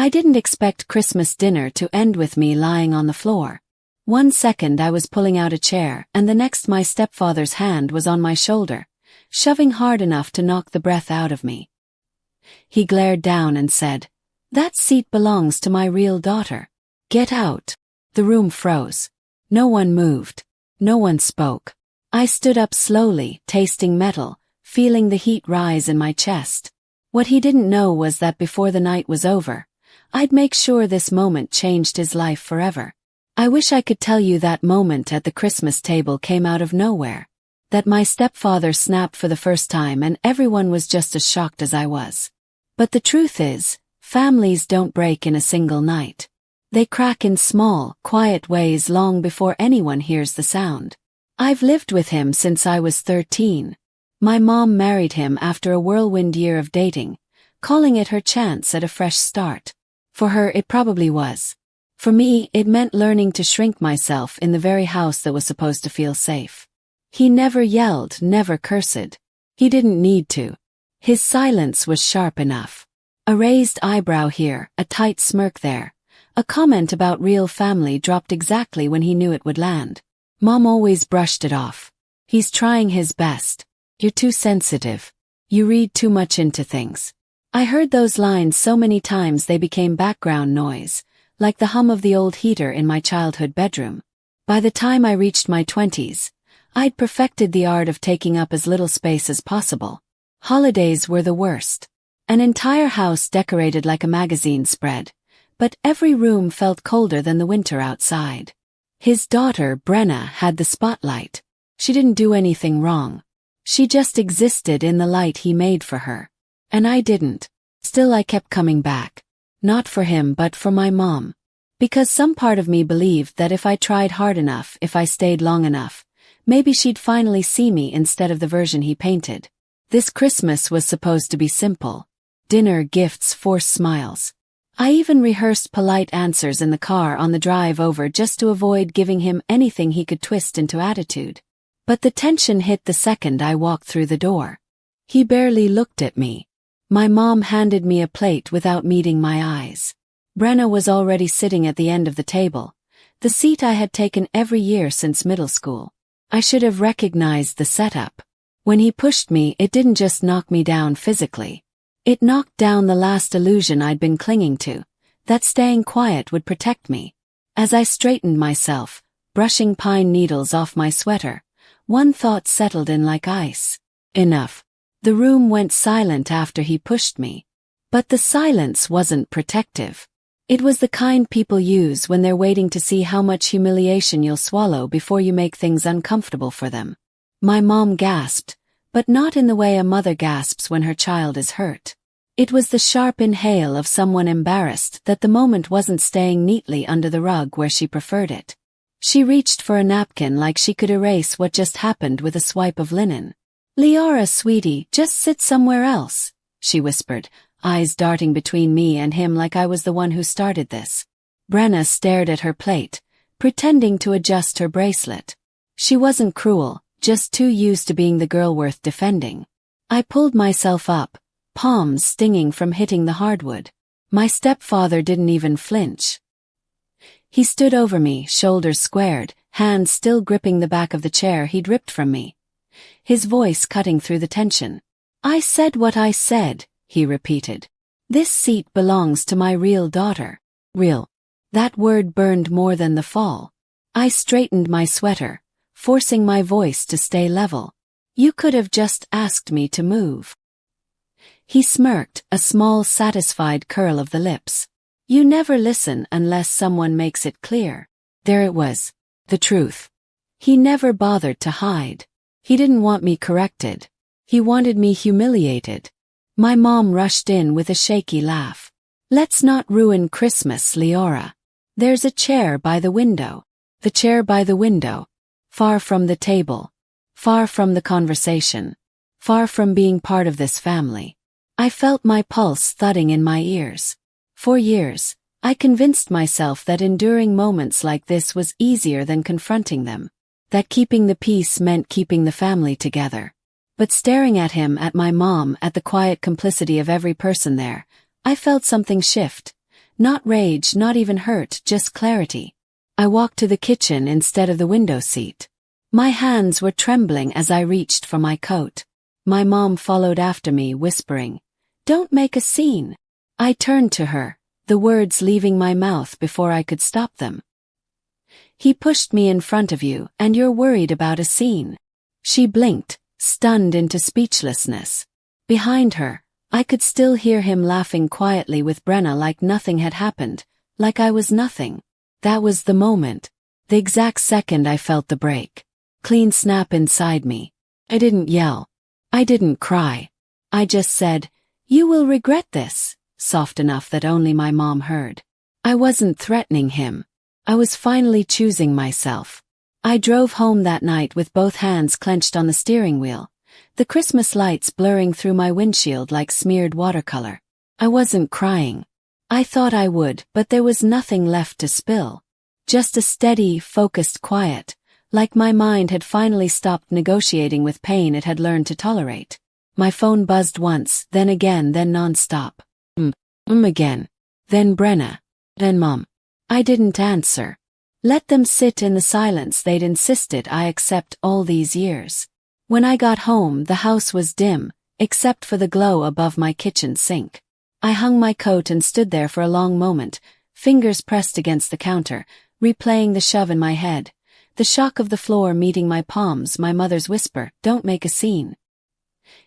I didn't expect Christmas dinner to end with me lying on the floor. One second I was pulling out a chair, and the next my stepfather's hand was on my shoulder, shoving hard enough to knock the breath out of me. He glared down and said, "That seat belongs to my real daughter. Get out." The room froze. No one moved. No one spoke. I stood up slowly, tasting metal, feeling the heat rise in my chest. What he didn't know was that before the night was over, I'd make sure this moment changed his life forever. I wish I could tell you that moment at the Christmas table came out of nowhere. That my stepfather snapped for the first time and everyone was just as shocked as I was. But the truth is, families don't break in a single night. They crack in small, quiet ways long before anyone hears the sound. I've lived with him since I was 13. My mom married him after a whirlwind year of dating, calling it her chance at a fresh start. For her it probably was. For me, it meant learning to shrink myself in the very house that was supposed to feel safe. He never yelled, never cursed. He didn't need to. His silence was sharp enough. A raised eyebrow here, a tight smirk there. A comment about real family dropped exactly when he knew it would land. Mom always brushed it off. "He's trying his best. You're too sensitive. You read too much into things." I heard those lines so many times they became background noise, like the hum of the old heater in my childhood bedroom. By the time I reached my 20s, I'd perfected the art of taking up as little space as possible. Holidays were the worst. An entire house decorated like a magazine spread, but every room felt colder than the winter outside. His daughter, Brenna, had the spotlight. She didn't do anything wrong. She just existed in the light he made for her. And I didn't. Still I kept coming back. Not for him but for my mom. Because some part of me believed that if I tried hard enough, if I stayed long enough, maybe she'd finally see me instead of the version he painted. This Christmas was supposed to be simple. Dinner, gifts, forced smiles. I even rehearsed polite answers in the car on the drive over just to avoid giving him anything he could twist into attitude. But the tension hit the second I walked through the door. He barely looked at me. My mom handed me a plate without meeting my eyes. Brenna was already sitting at the end of the table, the seat I had taken every year since middle school. I should have recognized the setup. When he pushed me, it didn't just knock me down physically. It knocked down the last illusion I'd been clinging to, that staying quiet would protect me. As I straightened myself, brushing pine needles off my sweater, one thought settled in like ice. Enough. The room went silent after he pushed me. But the silence wasn't protective. It was the kind people use when they're waiting to see how much humiliation you'll swallow before you make things uncomfortable for them. My mom gasped, but not in the way a mother gasps when her child is hurt. It was the sharp inhale of someone embarrassed that the moment wasn't staying neatly under the rug where she preferred it. She reached for a napkin like she could erase what just happened with a swipe of linen. "Leora, sweetie, just sit somewhere else," she whispered, eyes darting between me and him like I was the one who started this. Brenna stared at her plate, pretending to adjust her bracelet. She wasn't cruel, just too used to being the girl worth defending. I pulled myself up, palms stinging from hitting the hardwood. My stepfather didn't even flinch. He stood over me, shoulders squared, hands still gripping the back of the chair he'd ripped from me. His voice cutting through the tension. "I said what I said," he repeated. "This seat belongs to my real daughter." Real. That word burned more than the fall. I straightened my sweater, forcing my voice to stay level. "You could have just asked me to move." He smirked, a small satisfied curl of the lips. "You never listen unless someone makes it clear." There it was. The truth. He never bothered to hide. He didn't want me corrected. He wanted me humiliated. My mom rushed in with a shaky laugh. "Let's not ruin Christmas, Leora. There's a chair by the window." The chair by the window. Far from the table. Far from the conversation. Far from being part of this family. I felt my pulse thudding in my ears. For years, I convinced myself that enduring moments like this was easier than confronting them. That keeping the peace meant keeping the family together. But staring at him, at my mom, at the quiet complicity of every person there, I felt something shift. Not rage, not even hurt, just clarity. I walked to the kitchen instead of the window seat. My hands were trembling as I reached for my coat. My mom followed after me, whispering, "Don't make a scene." I turned to her, the words leaving my mouth before I could stop them. "He pushed me in front of you, and you're worried about a scene." She blinked, stunned into speechlessness. Behind her, I could still hear him laughing quietly with Brenna like nothing had happened, like I was nothing. That was the moment, the exact second I felt the break. Clean snap inside me. I didn't yell. I didn't cry. I just said, "You will regret this," soft enough that only my mom heard. I wasn't threatening him. I was finally choosing myself. I drove home that night with both hands clenched on the steering wheel, the Christmas lights blurring through my windshield like smeared watercolor. I wasn't crying. I thought I would, but there was nothing left to spill. Just a steady, focused quiet, like my mind had finally stopped negotiating with pain it had learned to tolerate. My phone buzzed once, then again, then non-stop. Again. Then Brenna. Then Mom. I didn't answer. Let them sit in the silence they'd insisted I accept all these years. When I got home, the house was dim, except for the glow above my kitchen sink. I hung my coat and stood there for a long moment, fingers pressed against the counter, replaying the shove in my head. The shock of the floor meeting my palms, my mother's whisper, "Don't make a scene."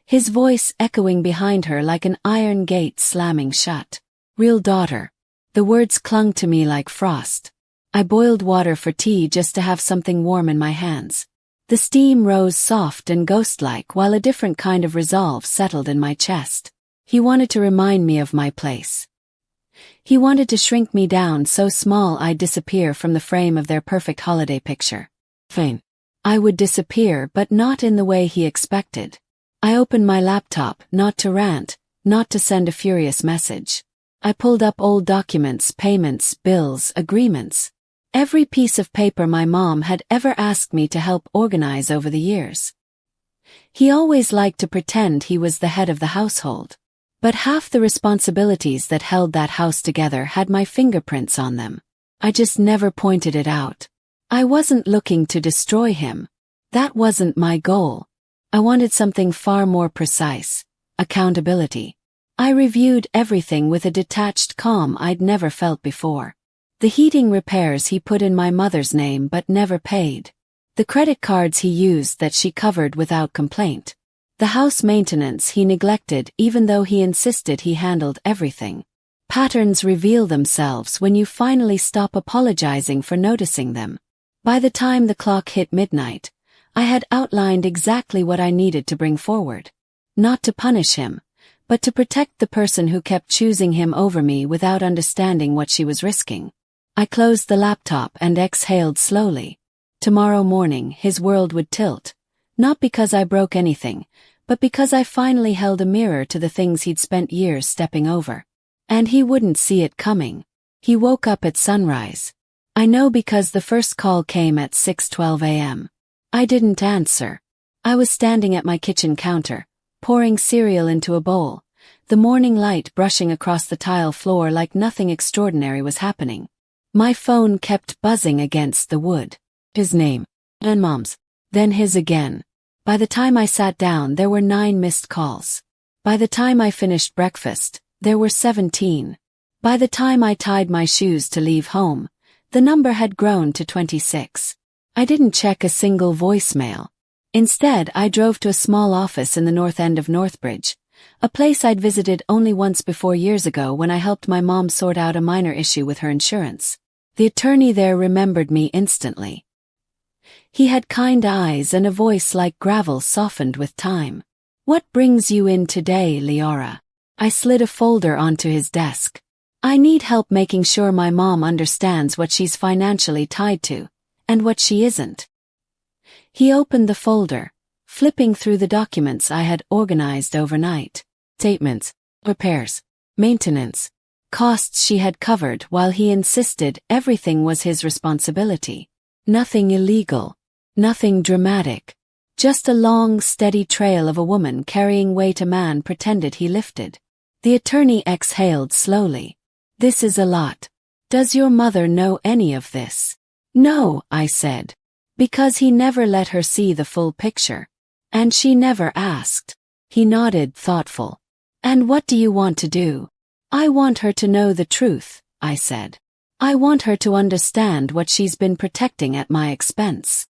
His voice echoing behind her like an iron gate slamming shut. "Real daughter." The words clung to me like frost. I boiled water for tea just to have something warm in my hands. The steam rose soft and ghost-like while a different kind of resolve settled in my chest. He wanted to remind me of my place. He wanted to shrink me down so small I'd disappear from the frame of their perfect holiday picture. Fine. I would disappear, but not in the way he expected. I opened my laptop, not to rant, not to send a furious message. I pulled up old documents, payments, bills, agreements. Every piece of paper my mom had ever asked me to help organize over the years. He always liked to pretend he was the head of the household. But half the responsibilities that held that house together had my fingerprints on them. I just never pointed it out. I wasn't looking to destroy him. That wasn't my goal. I wanted something far more precise: accountability. I reviewed everything with a detached calm I'd never felt before. The heating repairs he put in my mother's name but never paid. The credit cards he used that she covered without complaint. The house maintenance he neglected even though he insisted he handled everything. Patterns reveal themselves when you finally stop apologizing for noticing them. By the time the clock hit midnight, I had outlined exactly what I needed to bring forward. Not to punish him, but to protect the person who kept choosing him over me without understanding what she was risking. I closed the laptop and exhaled slowly. Tomorrow morning his world would tilt. Not because I broke anything, but because I finally held a mirror to the things he'd spent years stepping over. And he wouldn't see it coming. He woke up at sunrise. I know because the first call came at 6:12 a.m. I didn't answer. I was standing at my kitchen counter, pouring cereal into a bowl, the morning light brushing across the tile floor like nothing extraordinary was happening. My phone kept buzzing against the wood. His name. And Mom's. Then his again. By the time I sat down, there were 9 missed calls. By the time I finished breakfast, there were 17. By the time I tied my shoes to leave home, the number had grown to 26. I didn't check a single voicemail. Instead, I drove to a small office in the north end of Northbridge, a place I'd visited only once before years ago when I helped my mom sort out a minor issue with her insurance. The attorney there remembered me instantly. He had kind eyes and a voice like gravel softened with time. "What brings you in today, Leora?" I slid a folder onto his desk. "I need help making sure my mom understands what she's financially tied to, and what she isn't." He opened the folder, flipping through the documents I had organized overnight. Statements, repairs, maintenance, costs she had covered while he insisted everything was his responsibility. Nothing illegal. Nothing dramatic. Just a long, steady trail of a woman carrying weight a man pretended he lifted. The attorney exhaled slowly. This is a lot. Does your mother know any of this? No, I said. Because he never let her see the full picture. And she never asked. He nodded, thoughtful. And what do you want to do? I want her to know the truth, I said. I want her to understand what she's been protecting at my expense.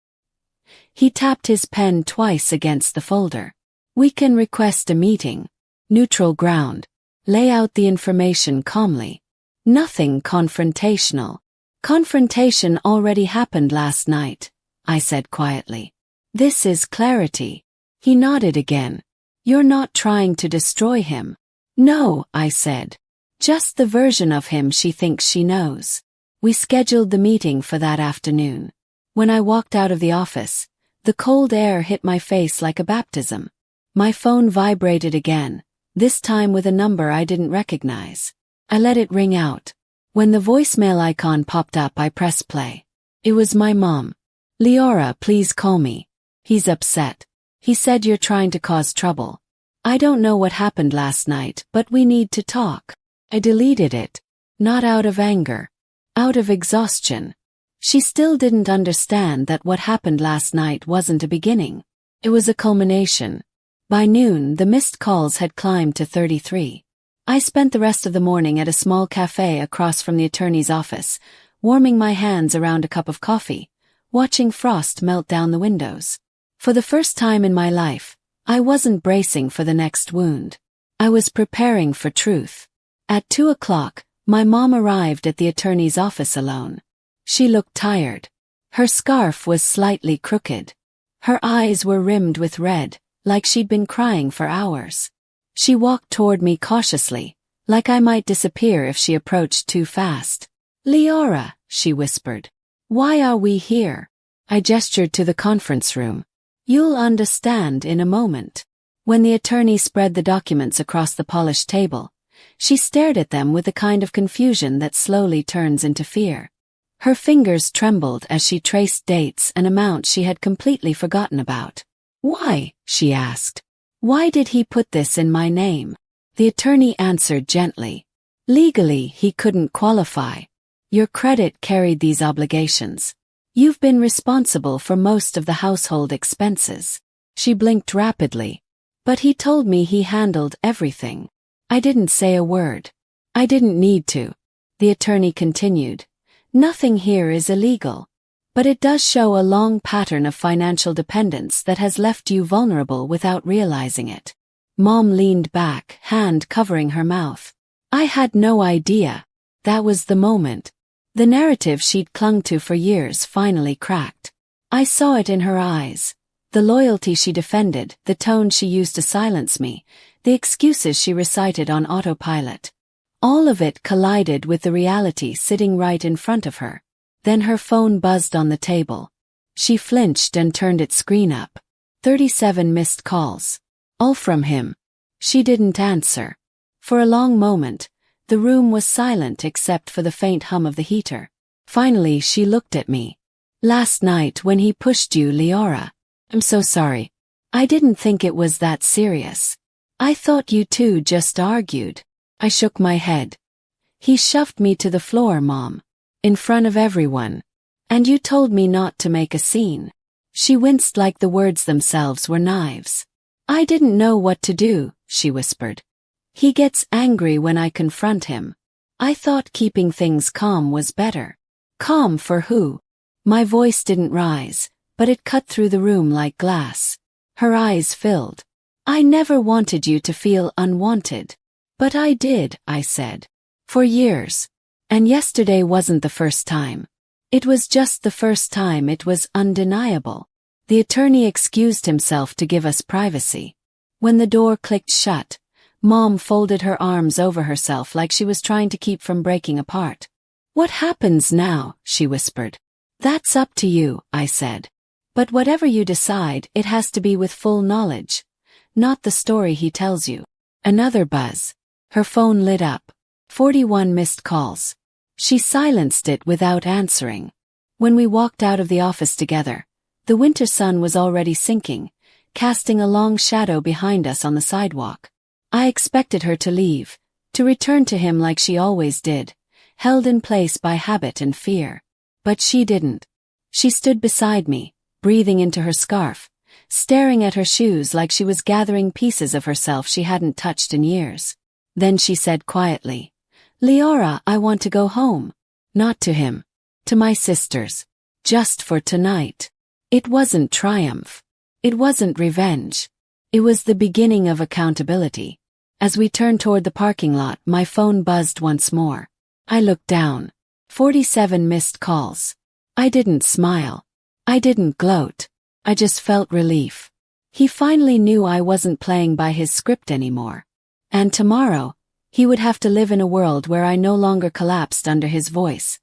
He tapped his pen twice against the folder. We can request a meeting. Neutral ground. Lay out the information calmly. Nothing confrontational. Confrontation already happened last night, I said quietly. This is clarity. He nodded again. You're not trying to destroy him. No, I said. Just the version of him she thinks she knows. We scheduled the meeting for that afternoon. When I walked out of the office, the cold air hit my face like a baptism. My phone vibrated again, this time with a number I didn't recognize. I let it ring out. When the voicemail icon popped up, I pressed play. It was my mom. Leora, please call me. He's upset. He said you're trying to cause trouble. I don't know what happened last night, but we need to talk. I deleted it. Not out of anger. Out of exhaustion. She still didn't understand that what happened last night wasn't a beginning. It was a culmination. By noon, the missed calls had climbed to 33. I spent the rest of the morning at a small cafe across from the attorney's office, warming my hands around a cup of coffee, watching frost melt down the windows. For the first time in my life, I wasn't bracing for the next wound. I was preparing for truth. At 2 o'clock, my mom arrived at the attorney's office alone. She looked tired. Her scarf was slightly crooked. Her eyes were rimmed with red, like she'd been crying for hours. She walked toward me cautiously, like I might disappear if she approached too fast. Leora, she whispered. Why are we here? I gestured to the conference room. You'll understand in a moment. When the attorney spread the documents across the polished table, she stared at them with the kind of confusion that slowly turns into fear. Her fingers trembled as she traced dates and amounts she had completely forgotten about. Why? She asked. Why did he put this in my name? The attorney answered gently. Legally, he couldn't qualify. Your credit carried these obligations. You've been responsible for most of the household expenses. She blinked rapidly. But he told me he handled everything. I didn't say a word. I didn't need to. The attorney continued. Nothing here is illegal. But it does show a long pattern of financial dependence that has left you vulnerable without realizing it. Mom leaned back, hand covering her mouth. I had no idea. That was the moment. The narrative she'd clung to for years finally cracked. I saw it in her eyes. The loyalty she defended, the tone she used to silence me, the excuses she recited on autopilot. All of it collided with the reality sitting right in front of her. Then her phone buzzed on the table. She flinched and turned its screen up. 37 missed calls. All from him. She didn't answer. For a long moment, the room was silent except for the faint hum of the heater. Finally, she looked at me. Last night when he pushed you, Leora. I'm so sorry. I didn't think it was that serious. I thought you two just argued. I shook my head. He shoved me to the floor, Mom. In front of everyone. And you told me not to make a scene. She winced like the words themselves were knives. I didn't know what to do, she whispered. He gets angry when I confront him. I thought keeping things calm was better. Calm for who? My voice didn't rise, but it cut through the room like glass. Her eyes filled. I never wanted you to feel unwanted. But I did, I said. For years. And yesterday wasn't the first time. It was just the first time. It was undeniable. The attorney excused himself to give us privacy. When the door clicked shut, Mom folded her arms over herself like she was trying to keep from breaking apart. What happens now? She whispered. That's up to you, I said. But whatever you decide, it has to be with full knowledge. Not the story he tells you. Another buzz. Her phone lit up. 41 missed calls. She silenced it without answering. When we walked out of the office together, the winter sun was already sinking, casting a long shadow behind us on the sidewalk. I expected her to leave, To return to him like she always did, held in place by habit and fear. But she didn't. She stood beside me, breathing into her scarf, staring at her shoes like she was gathering pieces of herself she hadn't touched in years. Then she said quietly, "Leora, I want to go home." Not to him. To my sisters. Just for tonight. It wasn't triumph. It wasn't revenge. It was the beginning of accountability. As we turned toward the parking lot, my phone buzzed once more. I looked down. 47 missed calls. I didn't smile. I didn't gloat. I just felt relief. He finally knew I wasn't playing by his script anymore. And tomorrow, he would have to live in a world where I no longer collapsed under his voice,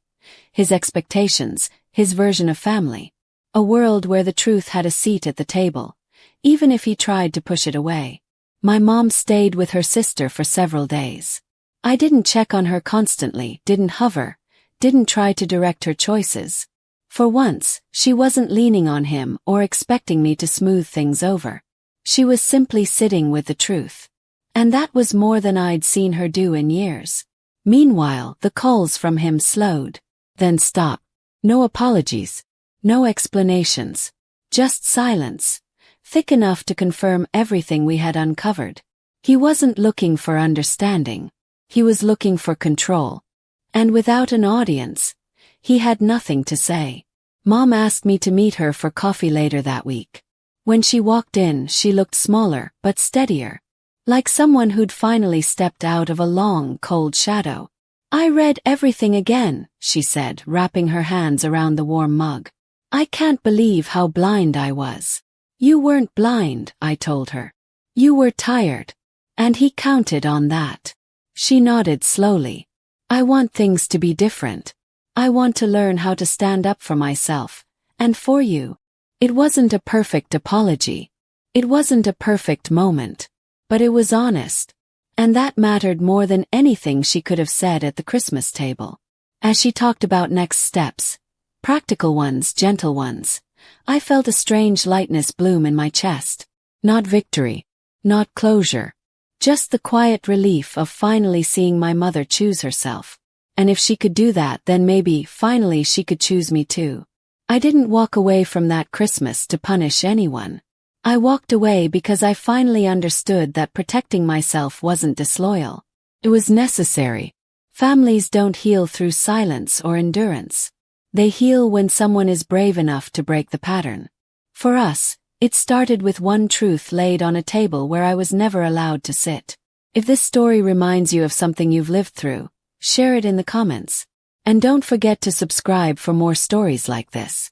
his expectations, his version of family. A world where the truth had a seat at the table, even if he tried to push it away. My mom stayed with her sister for several days. I didn't check on her constantly, didn't hover, didn't try to direct her choices. For once, she wasn't leaning on him or expecting me to smooth things over. She was simply sitting with the truth. And that was more than I'd seen her do in years. Meanwhile, the calls from him slowed, then stopped. No apologies. No explanations. Just silence, thick enough to confirm everything we had uncovered. He wasn't looking for understanding. He was looking for control. And without an audience, he had nothing to say. Mom asked me to meet her for coffee later that week. When she walked in, she looked smaller but steadier, like someone who'd finally stepped out of a long, cold shadow. "I read everything again," she said, wrapping her hands around the warm mug. "I can't believe how blind I was." "You weren't blind," I told her. "You were tired." And he counted on that. She nodded slowly. "I want things to be different. I want to learn how to stand up for myself, and for you." It wasn't a perfect apology. It wasn't a perfect moment. But it was honest. And that mattered more than anything she could have said at the Christmas table. As she talked about next steps, practical ones, gentle ones, I felt a strange lightness bloom in my chest. Not victory. Not closure. Just the quiet relief of finally seeing my mother choose herself. And if she could do that, then maybe, finally, she could choose me too. I didn't walk away from that Christmas to punish anyone. I walked away because I finally understood that protecting myself wasn't disloyal. It was necessary. Families don't heal through silence or endurance. They heal when someone is brave enough to break the pattern. For us, it started with one truth laid on a table where I was never allowed to sit. If this story reminds you of something you've lived through, share it in the comments. And don't forget to subscribe for more stories like this.